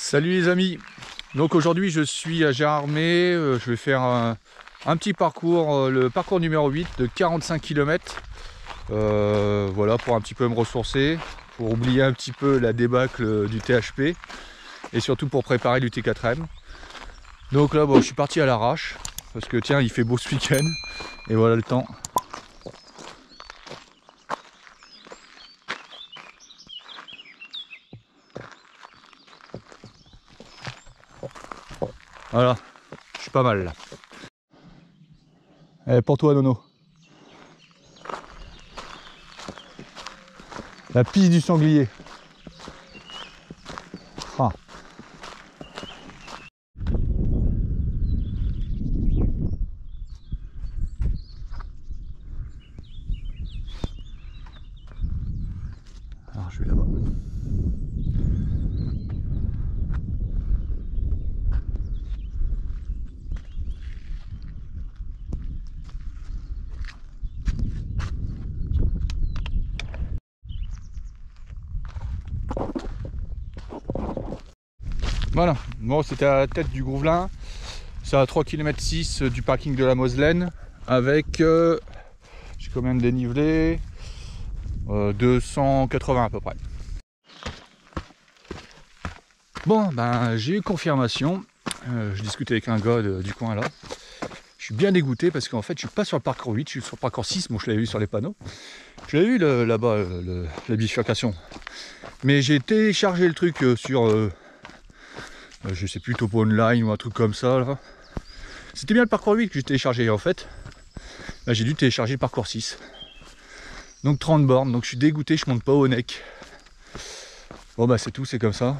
Salut les amis, donc aujourd'hui je suis à Gérardmer, je vais faire un petit parcours, le parcours numéro 8 de 45 km, voilà, pour un petit peu me ressourcer, pour oublier un petit peu la débâcle du THP et surtout pour préparer l'UT4M. Donc là bon, je suis parti à l'arrache parce que tiens, il fait beau ce week-end et voilà le temps. Voilà, je suis pas mal là. Allez, pour toi Nono. La piste du sanglier. Ah. Alors je vais là-bas. Voilà, bon c'était à la tête du Grouvelin, c'est à 3,6 km du parking de la Moselaine, avec, j'ai combien de dénivelé, 280 à peu près. Bon, ben j'ai eu confirmation, je discutais avec un gars du coin là, je suis bien dégoûté parce qu'en fait je suis pas sur le parcours 8, je suis sur le parcours 6, bon je l'avais vu sur les panneaux, je l'avais vu là-bas, la bifurcation, mais j'ai téléchargé le truc sur... je sais plus, Topo Online ou un truc comme ça là. C'était bien le parcours 8 que j'ai téléchargé en fait. Là j'ai dû télécharger le parcours 6. Donc 30 bornes, donc je suis dégoûté, je monte pas au neck. Bon bah c'est tout, c'est comme ça.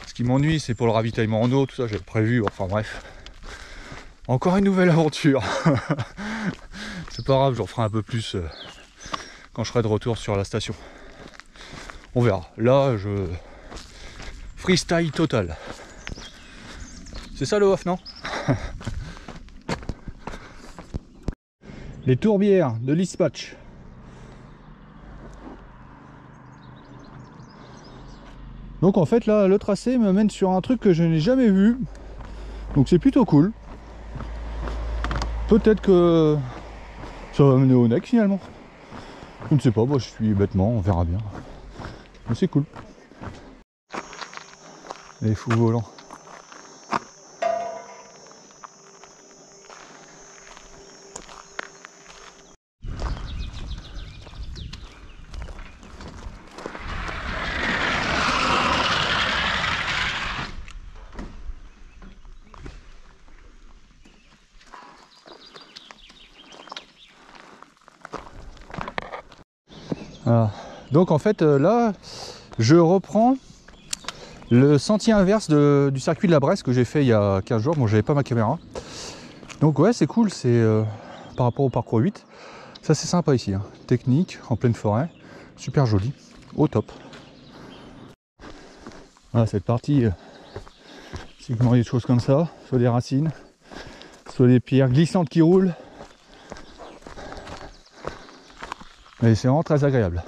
Ce qui m'ennuie c'est pour le ravitaillement en eau, tout ça j'avais prévu, enfin bref. Encore une nouvelle aventure. C'est pas grave, j'en ferai un peu plus quand je serai de retour sur la station. On verra. Là je... freestyle total. C'est ça le off, non? Les tourbières de l'Ispatch. Donc en fait là, le tracé me mène sur un truc que je n'ai jamais vu. Donc c'est plutôt cool. Peut-être que ça va mener au neck finalement. Je ne sais pas, moi je suis bêtement, on verra bien. Mais c'est cool. Les fous volants. Voilà. Donc en fait là je reprends le sentier inverse du circuit de la Bresse que j'ai fait il y a 15 jours. Bon, j'avais pas ma caméra, donc ouais c'est cool, c'est par rapport au parcours 8 ça c'est sympa ici, hein. Technique en pleine forêt, super joli, au top. Voilà cette partie, si vous voyez des choses comme ça, soit des racines, soit des pierres glissantes qui roulent, mais c'est vraiment très agréable.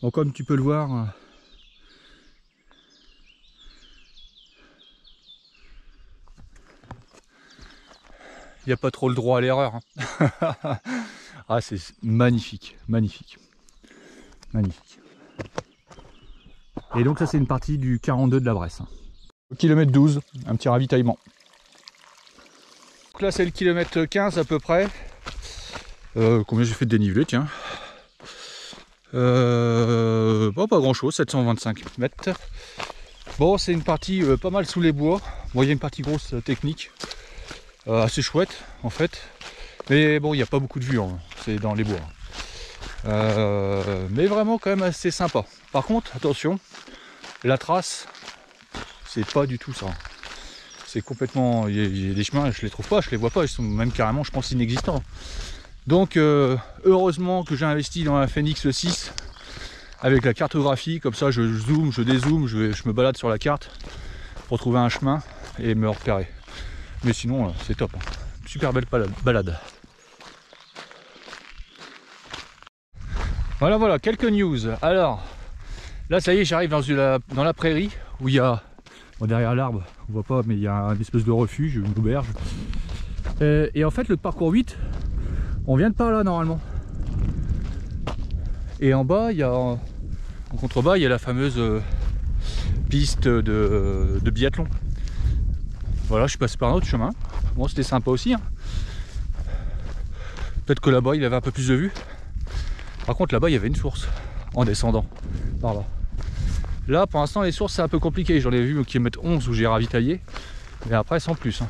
Bon, comme tu peux le voir, il n'y a pas trop le droit à l'erreur. Hein. Ah, c'est magnifique, magnifique, magnifique. Et donc ça c'est une partie du 42 de la Bresse. Au kilomètre 12, un petit ravitaillement. Donc là c'est le kilomètre 15 à peu près. Combien j'ai fait de dénivelé, tiens. Bon, pas grand chose, 725 mètres. Bon, c'est une partie pas mal sous les bois. Bon, il y a une partie grosse technique, assez chouette en fait. Mais bon, il n'y a pas beaucoup de vue, hein. C'est dans les bois. Mais vraiment quand même assez sympa. Par contre, attention, la trace, c'est pas du tout ça. C'est complètement... Il y a des chemins, je les trouve pas, je les vois pas, ils sont même carrément, je pense, inexistants. Donc heureusement que j'ai investi dans la Phoenix 6 avec la cartographie, comme ça je zoome, je dézoome, je me balade sur la carte pour trouver un chemin et me repérer. Mais sinon c'est top, hein. super belle balade. Voilà, quelques news. Alors, là ça y est, j'arrive dans la prairie où il y a, bon, derrière l'arbre, on voit pas, mais il y a un espèce de refuge, une auberge. Et en fait, le parcours 8, on vient de par là normalement. Et en bas, il y a, en contrebas, il y a la fameuse piste de biathlon. Voilà, je suis passé par un autre chemin. Bon, c'était sympa aussi, hein. Peut-être que là-bas, il avait un peu plus de vue. Par contre, là-bas, il y avait une source en descendant par là. Là, pour l'instant, les sources, c'est un peu compliqué. J'en ai vu au kilomètre 11 où j'ai ravitaillé. Mais après, sans plus, hein.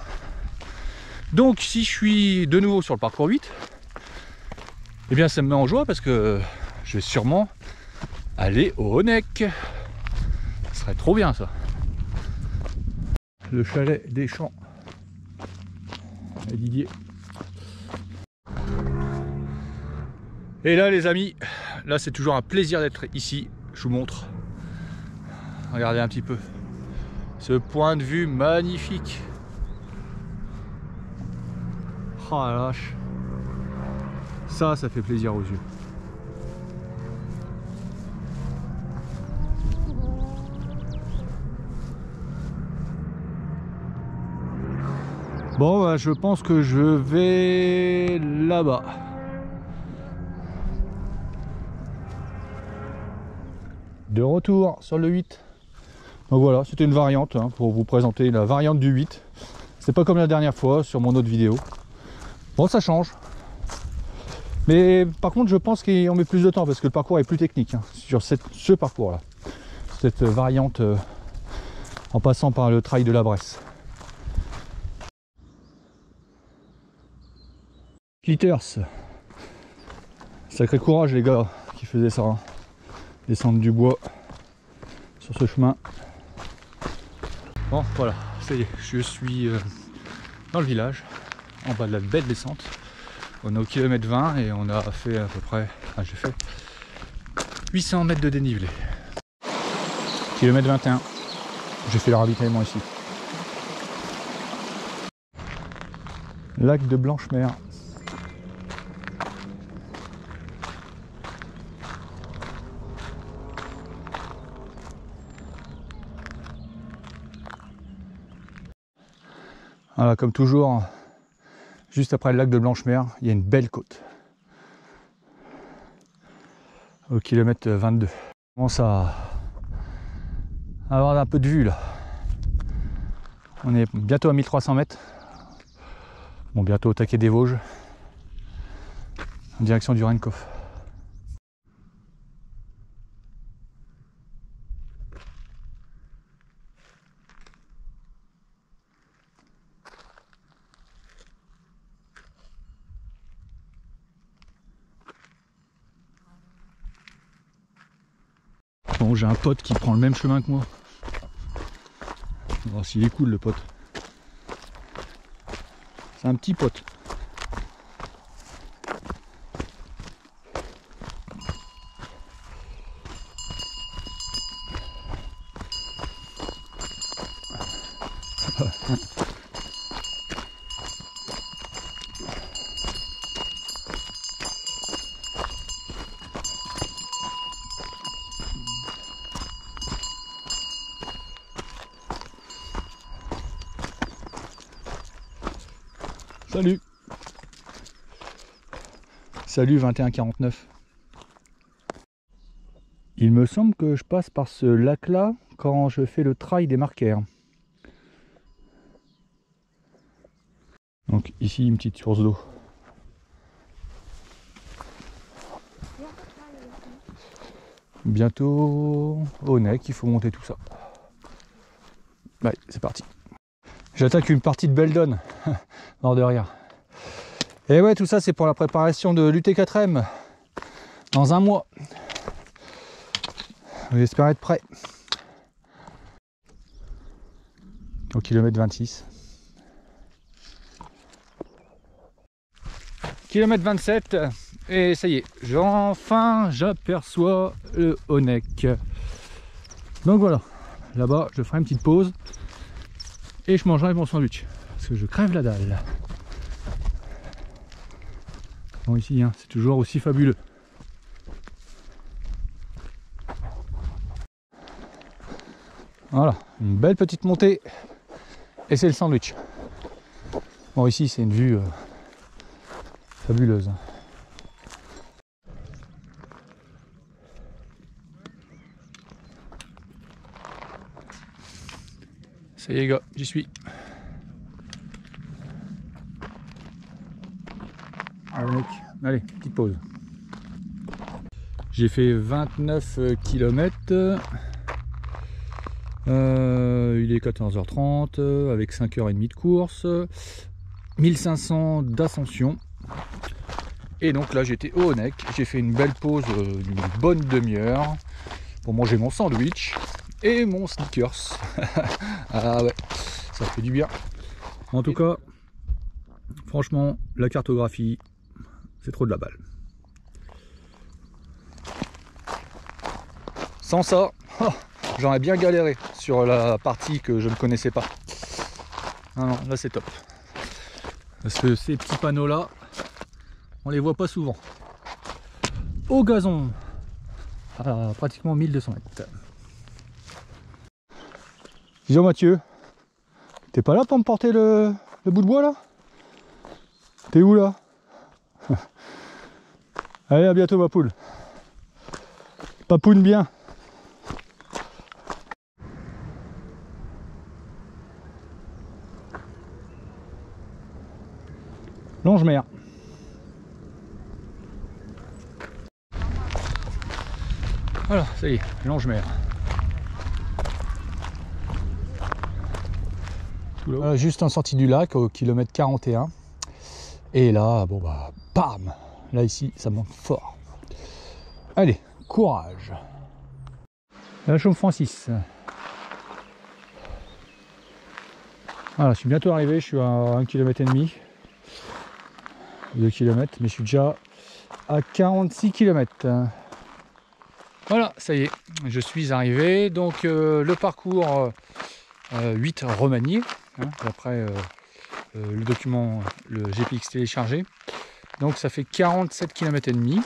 Donc, si je suis de nouveau sur le parcours 8, eh bien, ça me met en joie parce que je vais sûrement aller au Honeck. Ce serait trop bien, ça. Le chalet des champs. Et Didier. Et là, les amis, là, c'est toujours un plaisir d'être ici. Je vous montre. Regardez un petit peu ce point de vue magnifique. Oh la vache. Ça fait plaisir aux yeux. Bon, bah, je pense que je vais là-bas. De retour sur le 8. Donc voilà, c'était une variante, hein, pour vous présenter la variante du 8. C'est pas comme la dernière fois sur mon autre vidéo. Bon, ça change. Mais par contre, je pense qu'on met plus de temps parce que le parcours est plus technique, hein, sur ce parcours-là. Cette variante en passant par le trail de la Bresse. Clitters. Sacré courage les gars qui faisaient ça, hein. Descendre du bois sur ce chemin. Bon voilà, ça y est, je suis dans le village, en bas de la belle descente. On est au kilomètre 20 et on a fait à peu près, j'ai fait 800 mètres de dénivelé. Kilomètre 21, j'ai fait le ravitaillement ici. Lac de Blanchemer. Voilà, comme toujours, juste après le lac de Blanchemer, il y a une belle côte. Au kilomètre 22. On commence à avoir un peu de vue là. On est bientôt à 1300 mètres. Bon, bientôt au taquet des Vosges. En direction du Renkoff. Bon, j'ai un pote qui prend le même chemin que moi. On va voir s'il est cool le pote. C'est un petit pote. Salut. Salut 2149. Il me semble que je passe par ce lac là quand je fais le trail des Marquères. Donc ici une petite source d'eau. Bientôt au Honeck, il faut monter tout ça. Ouais, c'est parti. J'attaque une partie de Beldon, nord de rien. Et ouais, tout ça c'est pour la préparation de l'UT4M dans un mois. J'espère être prêt. Au kilomètre 26. Kilomètre 27. Et ça y est, enfin j'aperçois le Honeck. Donc voilà, là-bas je ferai une petite pause et je mangerai mon sandwich parce que je crève la dalle. Bon, ici, hein, c'est toujours aussi fabuleux. Voilà, une belle petite montée. Et c'est le sandwich. Bon, ici, c'est une vue fabuleuse. Ça y est, les gars, j'y suis. Allez, petite pause. J'ai fait 29 km. Il est 14h30 avec 5h30 de course. 1500 d'ascension. Et donc là, j'étais au Honeck. J'ai fait une belle pause d'une bonne demi-heure pour manger mon sandwich et mon sneakers. Ah ouais, ça fait du bien. En tout cas, franchement, la cartographie, c'est trop de la balle. Sans ça, j'aurais bien galéré sur la partie que je ne connaissais pas. Non, là c'est top. Parce que ces petits panneaux là, on les voit pas souvent. Au gazon, à pratiquement 1200 mètres. Disons Mathieu, t'es pas là pour me porter le bout de bois là? T'es où là? Allez, à bientôt ma poule. Papoune bien. Longemer. Voilà, ça y est, Longemer. Voilà, juste en sortie du lac, au kilomètre 41. Et là, bon bah, bam! Là ici, ça monte fort. Allez, courage. La Chaume Francis. Voilà, je suis bientôt arrivé, je suis à 1,5 km, 2 km, mais je suis déjà à 46 km. Voilà, ça y est, je suis arrivé. Donc le parcours 8 remanié, hein, d'après le document, le GPX téléchargé. Donc ça fait 47 km et demi,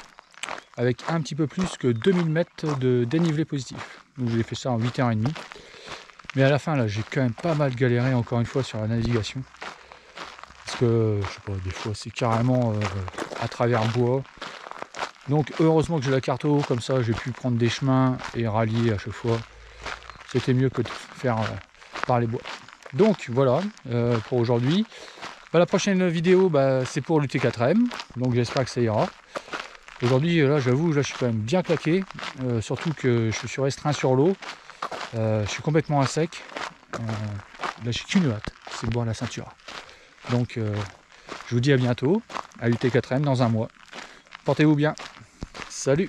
avec un petit peu plus que 2000 mètres de dénivelé positif. Donc j'ai fait ça en 8h30. Mais à la fin, là, j'ai quand même pas mal galéré encore une fois sur la navigation. Parce que, je sais pas, des fois, c'est carrément à travers bois. Donc, heureusement que j'ai la carte au haut, comme ça, j'ai pu prendre des chemins et rallier à chaque fois. C'était mieux que de faire par les bois. Donc, voilà, pour aujourd'hui. Bah, la prochaine vidéo, bah, c'est pour l'UT4M. Donc, j'espère que ça ira. Aujourd'hui, là, j'avoue, là, je suis quand même bien claqué. Surtout que je suis restreint sur l'eau. Je suis complètement à sec. Là, j'ai qu'une hâte, c'est de boire la ceinture. Donc, je vous dis à bientôt, à l'UT4M dans un mois. Portez-vous bien. Salut!